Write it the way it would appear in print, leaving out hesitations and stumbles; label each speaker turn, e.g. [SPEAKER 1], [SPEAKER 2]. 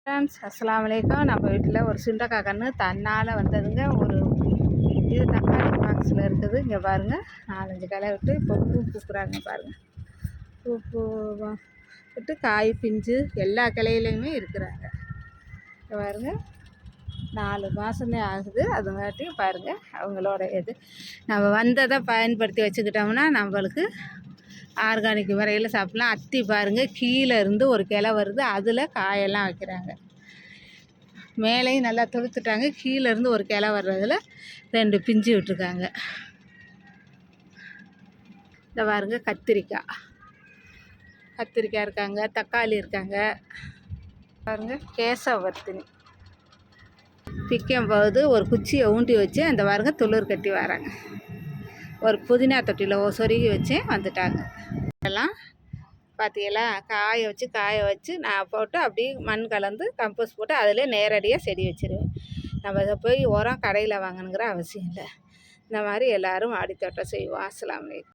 [SPEAKER 1] Friends அஸ்ஸலாமு அலைக்கும். நம்ம வீட்டில் ஒரு சுண்டக்காய் கன்று தன்னால் வந்ததுங்க. ஒரு இது தக்காளி பாக்ஸில் இருக்குது. இங்கே பாருங்கள், 4-5 கிளை விட்டு இப்போ பூ பூக்குறாங்க பாருங்கள். பூ விட்டு காய் பிஞ்சு எல்லா கிளையிலையுமே இருக்கிறாங்க. இங்கே பாருங்கள், 4 மாதமே ஆகுது. அதுங்காட்டியும் பாருங்கள், அவங்களோட இது நம்ம வந்ததை பயன்படுத்தி வச்சுக்கிட்டோம்னா நம்மளுக்கு ஆர்கானிக் முறையில் சாப்பிட்லாம். அத்தி பாருங்கள், கீழே இருந்து ஒரு கிளை வருது, அதில் காயெல்லாம் வைக்கிறாங்க. மேலேயும் நல்லா தொழுத்துட்டாங்க, கீழே இருந்து ஒரு கிளை வர்றதில் 2 பிஞ்சு விட்டுருக்காங்க. இந்த பாருங்க, கத்திரிக்காய் இருக்காங்க, தக்காளி இருக்காங்க பாருங்க. கேசவர்த்தினி பிக்கும்போது ஒரு குச்சியை ஊண்டி வச்சு அந்த பாருங்க துளிர் கட்டி வராங்க. ஒரு புதினா தொட்டியில் சொருகி வச்சு வந்துட்டாங்க. எல்லாம் பார்த்தீங்களா, காய வச்சு நான் போட்டு அப்படியே மண் கலந்து கம்போஸ்ட் போட்டு அதில் நேரடியாக செடி வச்சுருவேன். நம்ம இதை போய் உரம் கடையில் வாங்கணுங்கிற அவசியம் இல்லை. இந்த மாதிரி எல்லோரும் மாடி தோட்டம் செய்வோம். அஸ்ஸலாமு அலைக்கும்.